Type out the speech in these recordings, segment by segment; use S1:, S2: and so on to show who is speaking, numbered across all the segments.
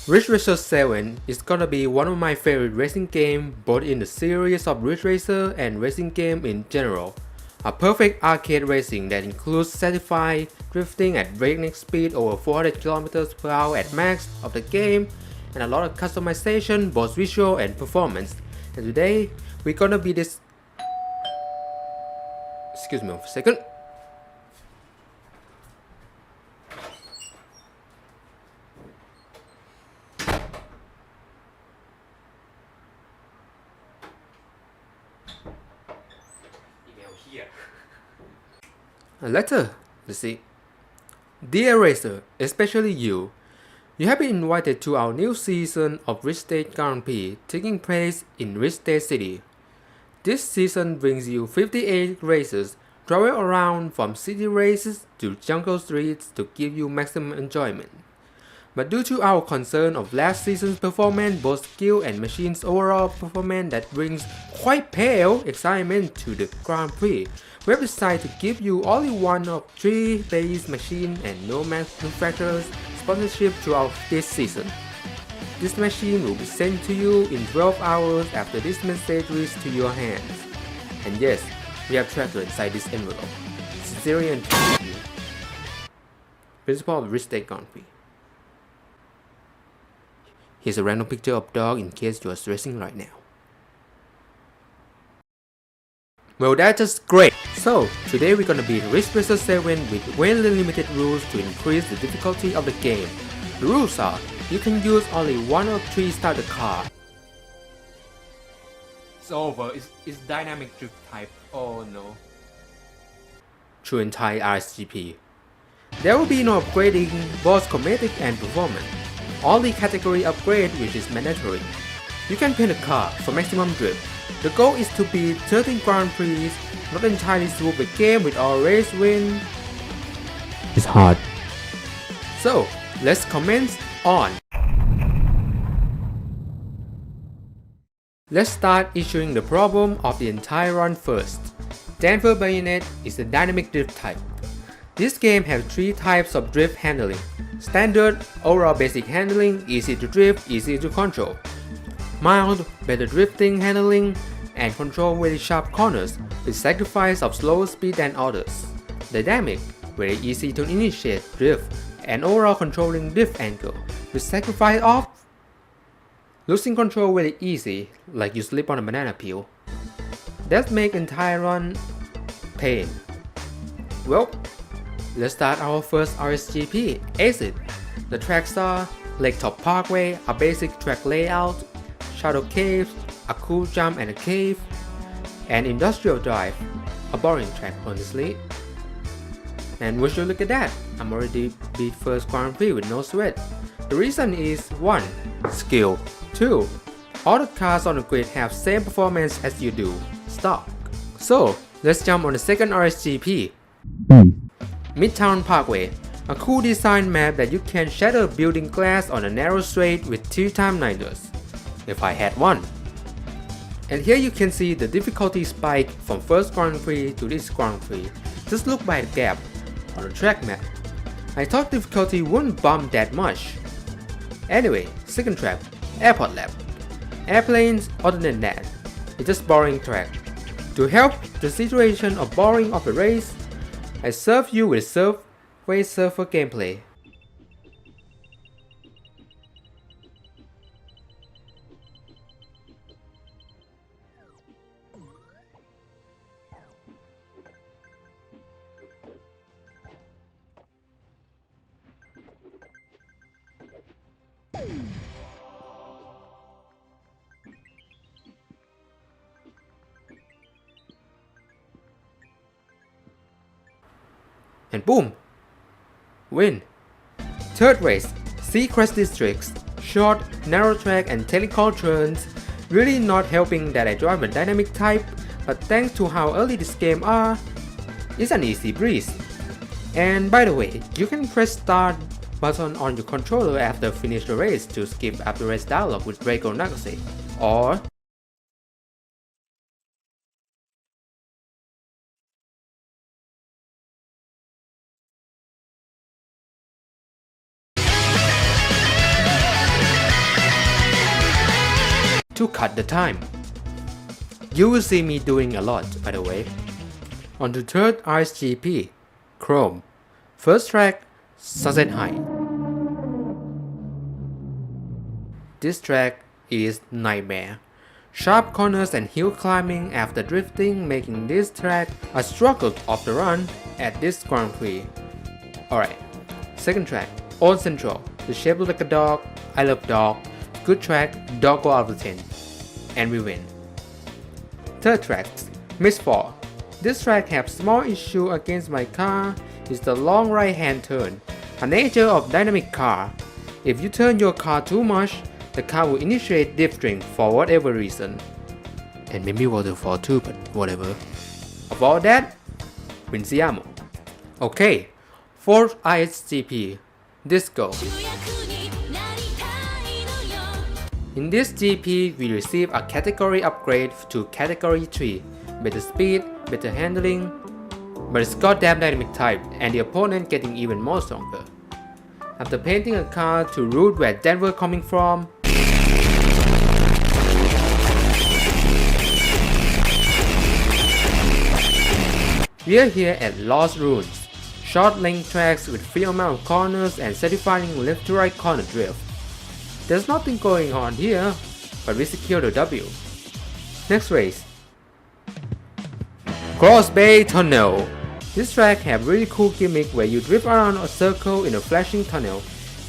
S1: Ridge Racer 7 is gonna be one of my favorite racing games both in the series of Ridge Racer and racing game in general. A perfect arcade racing that includes certified drifting at breakneck speed over 400 km per hour at max of the game and a lot of customization both visual and performance. And today we're gonna be this... Excuse me for a second. A letter, let's see. Dear Racer, especially you have been invited to our new season of Ridge State Grand Prix taking place in Ridge State City. This season brings you 58 races travel around from city races to jungle streets to give you maximum enjoyment. But due to our concern of last season's performance, both skill and machine's overall performance that brings quite pale excitement to the Grand Prix, we have decided to give you only one of 3 base machine and no manufacturer's sponsorship throughout this season. This machine will be sent to you in 12 hours after this message reaches to your hands. And yes, we have tracker inside this envelope. Sincerely and truly, Principal of Ridge State Grand Prix. Here's a random picture of dog in case you are stressing right now. Well, that's just great! So, today we're gonna beat Ridge Racer 7 with very limited rules to increase the difficulty of the game. The rules are, you can use only 1 of 3 starter cars. It's over, it's dynamic drift type, oh no. True entire RSGP. There will be no upgrading, both cosmetic and performance. Only category upgrade which is mandatory. You can paint a car for maximum drift. The goal is to beat 13 Grand Prix, not entirely swoop the game with all race win. It's hard. So, let's commence on. Let's start issuing the problem of the entire run first. Danver Bayonet is a dynamic drift type. This game has 3 types of drift handling. Standard, overall basic handling, easy to drift, easy to control. Mild, better drifting handling, and control very sharp corners with sacrifice of slower speed than others. Dynamic, very easy to initiate drift, and overall controlling drift angle with sacrifice of losing control very easy, like you slip on a banana peel. That make entire run pain. Well, let's start our first RSGP, Acid. The tracks are Lake Top Parkway, a basic track layout, Shadow Caves, a cool jump and a cave, and Industrial Drive, a boring track honestly. And would you look at that, I'm already beat first Grand Prix with no sweat. The reason is 1. Skill. 2. All the cars on the grid have same performance as you do, stock. So, let's jump on the second RSGP. Midtown Parkway, a cool design map that you can shatter building glass on a narrow straight with 2 timeliners, if I had one. And here you can see the difficulty spike from first Grand Prix to this Grand Prix. Just look by the gap on the track map. I thought difficulty wouldn't bump that much. Anyway, second track, Airport Lab. Airplanes, other than that, it's just boring track. To help the situation of boring of the race, I serve you with Surfway Surfer gameplay. And boom! Win! Third race, Seacrest Districts. Short, narrow track and technical turns. Really not helping that I drive a dynamic type, but thanks to how early this game are, it's an easy breeze. And by the way, you can press start button on your controller after finish the race to skip after race dialogue with Draco Nagase. Or to cut the time. You will see me doing a lot, by the way. On the third RSGP, Chrome. First track, Sunset High. This track is nightmare. Sharp corners and hill climbing after drifting, making this track a struggle off the run at this Grand Prix. Alright, second track, Old Central. The shape like a dog, I love dog. Good track, dog go out of 10. And we win. Third track, Misfall. This track has small issue against my car. It's the long right hand turn, a nature of dynamic car. If you turn your car too much, the car will initiate drifting for whatever reason. And maybe waterfall too, but whatever. Of all that, Vinciamo. Okay, fourth ISGP, Disco. In this GP, we receive a category upgrade to category 3, better speed, better handling, but it's goddamn dynamic type and the opponent getting even more stronger. After painting a car to route where Denver coming from, we are here at Lost Ruins, short length tracks with few amount of corners and satisfying left to right corner drift. There's nothing going on here, but we secure the W. Next race, Cross Bay Tunnel. This track have really cool gimmick where you drift around a circle in a flashing tunnel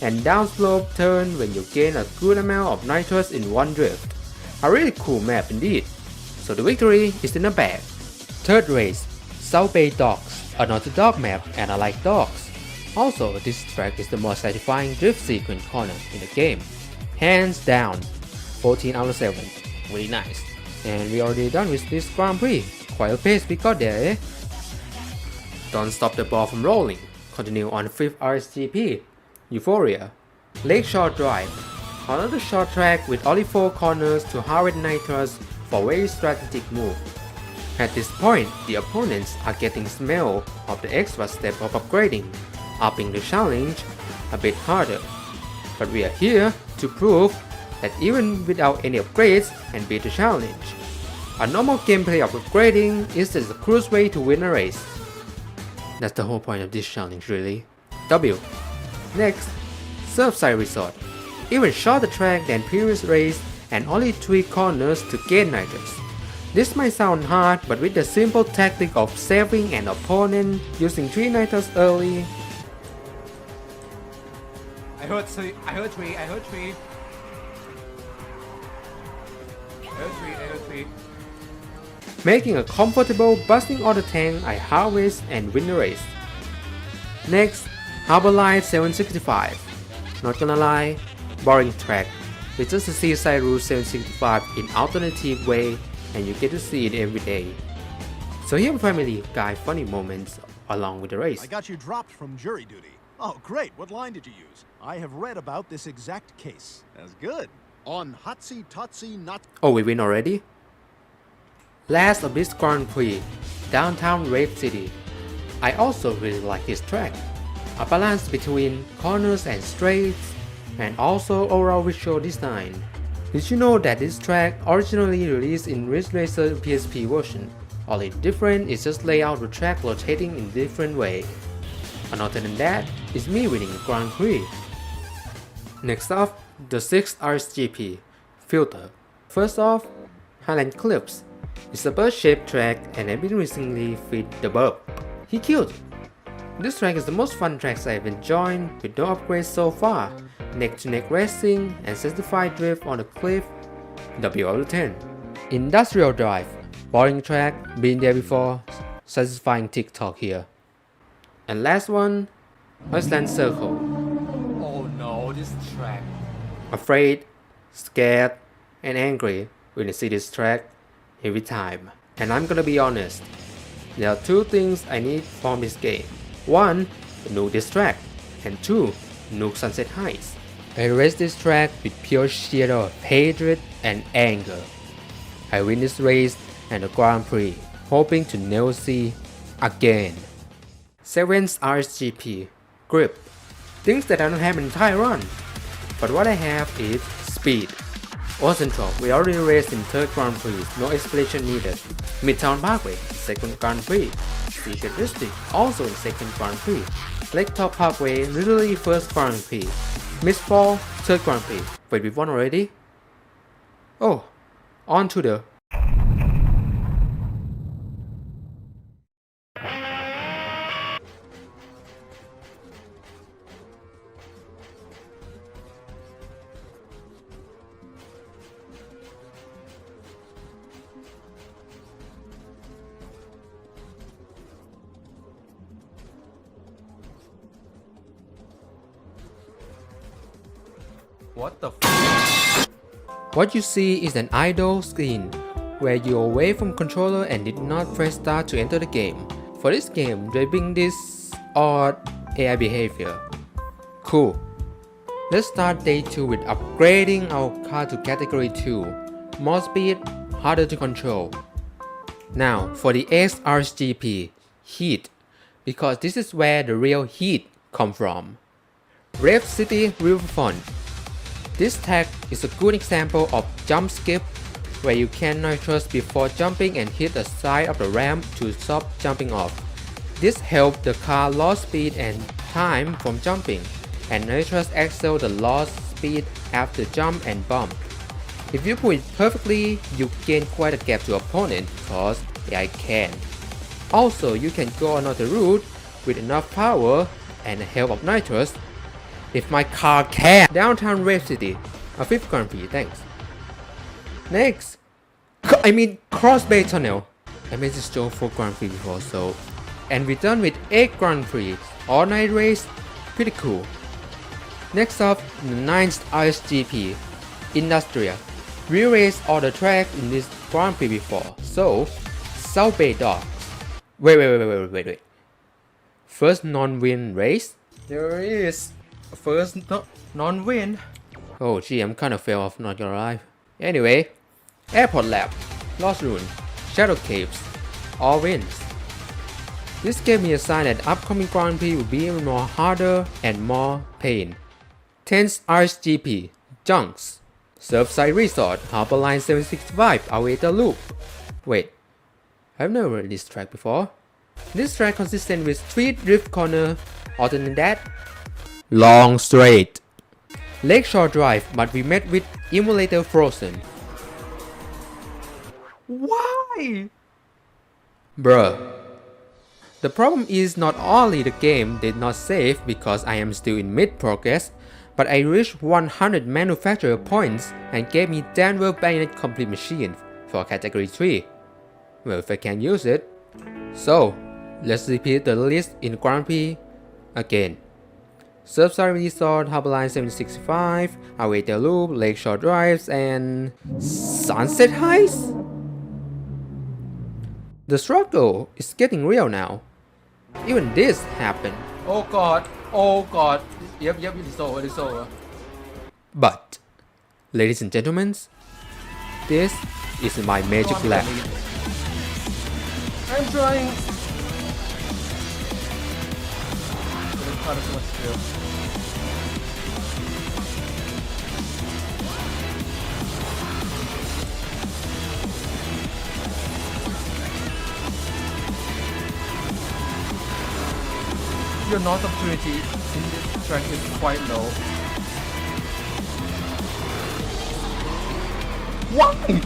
S1: and downslope turn when you gain a good amount of nitrous in one drift. A really cool map indeed. So the victory is in the bag. Third race, South Bay Docks. Another dog map and I like dogs. Also, this track is the most satisfying drift sequence corner in the game. Hands down, 14 out of 7. Really nice. And we already done with this Grand Prix. Quite a pace we got there, eh? Don't stop the ball from rolling. Continue on 5th RSGP, Euphoria. Lakeshore Drive. Another short track with only 4 corners to harvest nitrous for very strategic move. At this point, the opponents are getting smell of the extra step of upgrading, upping the challenge a bit harder. But we are here to prove that even without any upgrades and beat the challenge. A normal gameplay of upgrading is just the cruise way to win a race. That's the whole point of this challenge really. W. Next, Surfside Resort. Even shorter track than previous race and only 3 corners to gain nitrous. This might sound hard, but with the simple tactic of saving an opponent using 3 nitrous early.
S2: I heard 3.
S1: Making a comfortable busting out the tank, I harvest and win the race. Next, Harbor Light 765. Not gonna lie, boring track. It's just a seaside route 765 in alternative way and you get to see it every day. So here are Family Guy funny moments along with the race.
S3: I got you dropped from jury duty. Oh great, what line did you use? I have read about this exact case. That's good. On Hotsy Totsy Not.
S1: Oh, we win already? Last of this Grand Prix, Downtown Rave City. I also really like this track. A balance between corners and straights, and also overall visual design. Did you know that this track originally released in Ridge Racer PSP version? Only different is just layout the track rotating in different way. And other than that, it's me winning the Grand Prix. Next up, the 6th RSGP, Filter. First off, Highland Clips. It's a bird-shaped track and I've been recently feed the burp. He killed it. This track is the most fun tracks I've enjoyed with no upgrades so far. Neck-to-neck racing and certified drift on the cliff, W out of 10. Industrial Drive, boring track, been there before, satisfying TikTok here. And last one, Iceland Circle.
S2: Oh no, this track.
S1: Afraid, scared, and angry when you see this track every time. And I'm gonna be honest, there are 2 things I need from this game. 1, nuke this track, and 2, nuke Sunset Heights. I race this track with pure sheer hatred and anger. I win this race and the Grand Prix, hoping to never see again. 7th RSGP, Grip. Things that I don't have in Thai run, but what I have is speed. Central, we already raced in 3rd Grand Prix, no explanation needed. Midtown Parkway, 2nd Grand Prix. Secret District, also in 2nd Grand Prix. Lake Top Parkway, literally 1st Grand Prix. Mistfall, 3rd Grand Prix. Wait, we won already? Oh, on to the...
S2: What the f?
S1: What you see is an idle screen, where you're away from controller and did not press start to enter the game. For this game, they bring this odd AI behavior. Cool. Let's start day 2 with upgrading our car to category 2. More speed, harder to control. Now, for the XRGP, heat, because this is where the real heat come from. Rave City Riverfront. This tag is a good example of jump skip, where you can nitrous before jumping and hit the side of the ramp to stop jumping off. This helps the car lose speed and time from jumping, and nitrous excel the lost speed after jump and bump. If you put it perfectly, you gain quite a gap to opponent because AI can. Also, you can go another route with enough power and the help of nitrous. If my car can! Downtown Rave City, a 5th Grand Prix, thanks. Next, Cross Bay Tunnel. I made this joke for Grand Prix before, so... And we're done with 8 Grand Prix, all night race, pretty cool. Next up, the 9th RSGP, Industrial. We raced all the track in this Grand Prix before, so... South Bay Docks. Wait. First non-win race?
S2: There is first non-win.
S1: Oh gee, I'm kinda fell off, not gonna lie. Anyway, Airport Lab, Lost Ruin, Shadow Caves, all wins. This gave me a sign that upcoming Grand Prix will be even more harder and more pain. 10th RSGP, Junks, Surfside Resort, Harbor Line 765, Elevator Loop. Wait, I've never heard this track before. This track consistent with street drift corner, other than that, long straight. Lakeshore Drive, but we met with Emulator Frozen.
S2: Why?
S1: Bruh. The problem is not only the game did not save because I am still in mid-progress, but I reached 100 manufacturer points and gave me Denver Bayonet Complete Machine for category 3. Well, if I can use it. So, let's repeat the list in Grand Prix again. Surfside Resort, Harbor Line 765, Elevator Loop, Lakeshore Drives, and Sunset Heights? The struggle is getting real now. Even this happened.
S2: Oh god. Yep, it's over.
S1: But, ladies and gentlemen, this is my magic lap.
S2: I'm trying. How does much feel? Your north opportunity in this track is quite low. Why?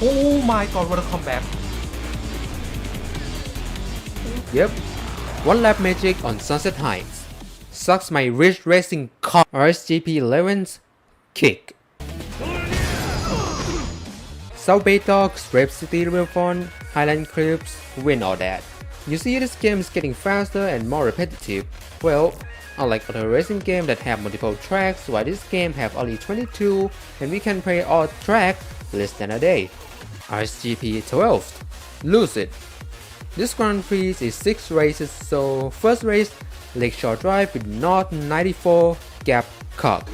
S2: Oh my god, what a comeback.
S1: Yep, one lap magic on Sunset Heights. Sucks my rich racing car. RSGP 11's kick. South Bay Docks, Rave City Riverfront, Highland Cliffs, win all that. You see, this game is getting faster and more repetitive. Well, unlike other racing games that have multiple tracks, while this game have only 22 and we can play all tracks less than a day. RSGP 12th, Lucid. This Grand Prix is 6 races, so first race, Lakeshore Drive with North 94 Gap Cup.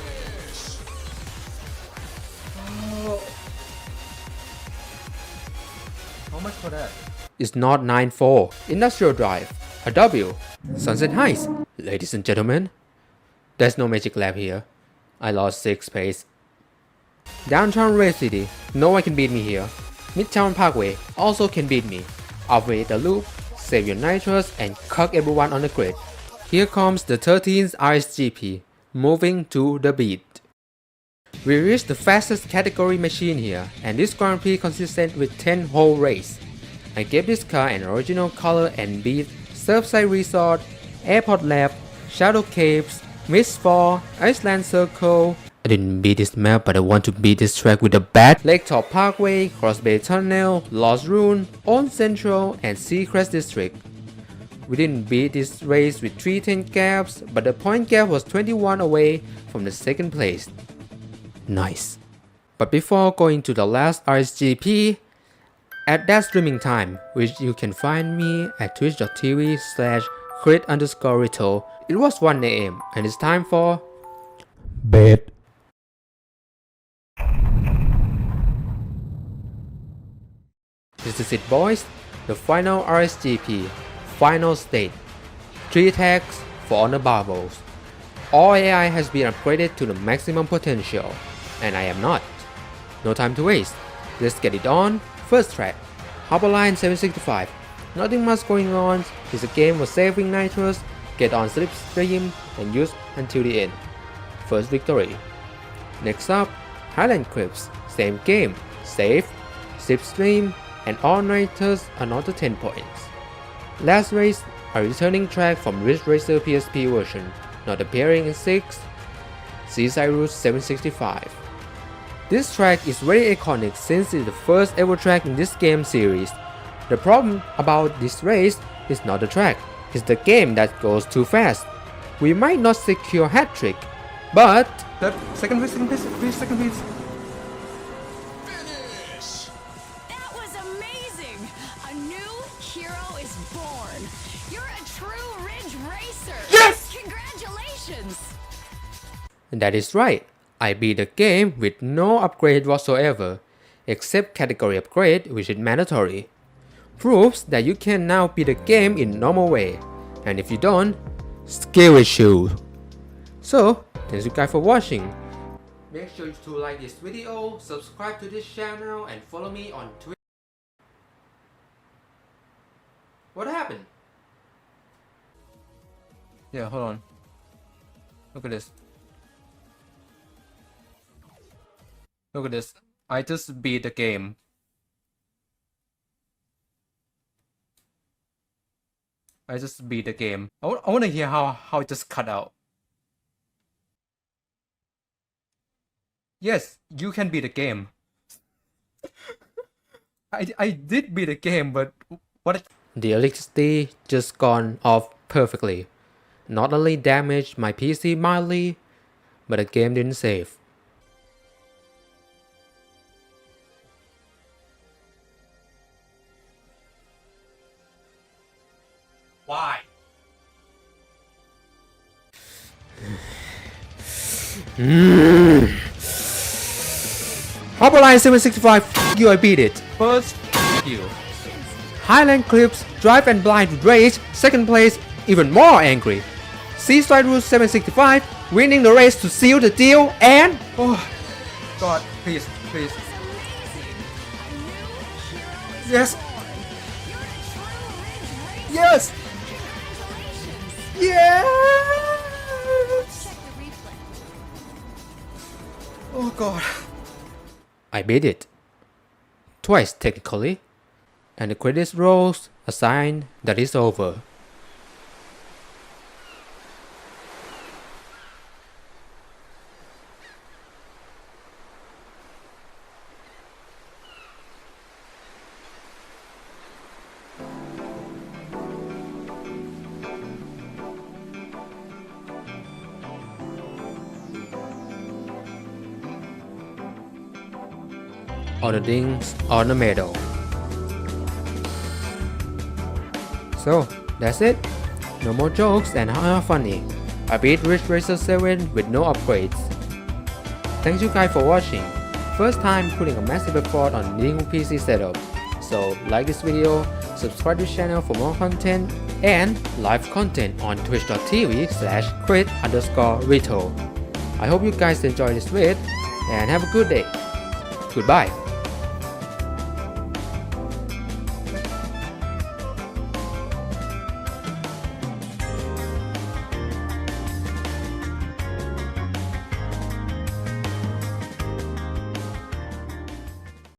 S2: much for that?
S1: It's not 9-4. Industrial Drive. A W. Sunset Heights. Ladies and gentlemen, there's no magic lab here. I lost 6 pace. Downtown Red City. No one can beat me here. Midtown Parkway also can beat me. Operate the loop, save your nitrous, and cuck everyone on the grid. Here comes the 13th RSGP, moving to the beat. We reached the fastest category machine here, and this Grand Prix consisted with 10 whole races. I gave this car an original color and beat Surfside Resort, Airport Lab, Shadow Caves, Mistfall, Iceland Circle. I didn't beat this map, but I want to beat this track with a bat. Lake Top Parkway, Cross Bay Tunnel, Lost Ruin, On Central, and Seacrest District. We didn't beat this race with 310 gaps, but the point gap was 21 away from the second place. Nice. But before going to the last RSGP, at that streaming time, which you can find me at twitch.tv/crit_rito, it was 1 AM and it's time for bed. This is it, boys. The final RSGP, final state. 3 attacks for honor barbels. All AI has been upgraded to the maximum potential, and I am not. No time to waste. Let's get it on. First track, Hopperline 765. Nothing much going on. It's a game for saving nitrous, get on slipstream, and use until the end. First victory. Next up, Highland Crips. Same game, save, slipstream, and all nitrous, another 10 points. Last race, a returning track from Ridge Racer PSP version, not appearing in 6, Seaside Route 765. This track is very iconic since it's the first ever track in this game series. The problem about this race is not the track, it's the game that goes too fast. We might not secure hat-trick, but...
S2: Second place, please, second place.
S3: Finish!
S4: That was amazing! A new hero is born. You're a true Ridge Racer.
S2: Yes!
S4: Congratulations!
S1: That is right. I beat the game with no upgrade whatsoever, except category upgrade, which is mandatory. Proves that you can now beat the game in normal way, and if you don't, skill issue. So, thanks you guys for watching. Make sure to like this video, subscribe to this channel, and follow me on Twitter. What happened?
S2: Yeah, hold on. Look at this. Look at this. I just beat the game. I just beat the game. I want to hear how it just cut out. Yes, you can beat the game. I did beat the game, but what?
S1: The electricity just gone off perfectly. Not only damaged my PC mildly, but the game didn't save.
S2: Why?
S1: Hopperline 765, you, I beat it.
S2: First, you.
S1: Highland Clips, Drive and Blind Rage, second place, even more angry. Seaside Route 765, winning the race to seal the deal, and...
S2: Oh, God, please. Yes. Yes. Yes. Oh God.
S1: I beat it. Twice technically. And the credits rolls a sign that it's over. All the dings on the medal. So that's it. No more jokes and funny. I beat Ridge Racer 7 with no upgrades. Thanks you guys for watching. First time putting a massive effort on new PC setup. So like this video, subscribe to the channel for more content and live content on twitch.tv/crit_rito. I hope you guys enjoy this vid and have a good day. Goodbye.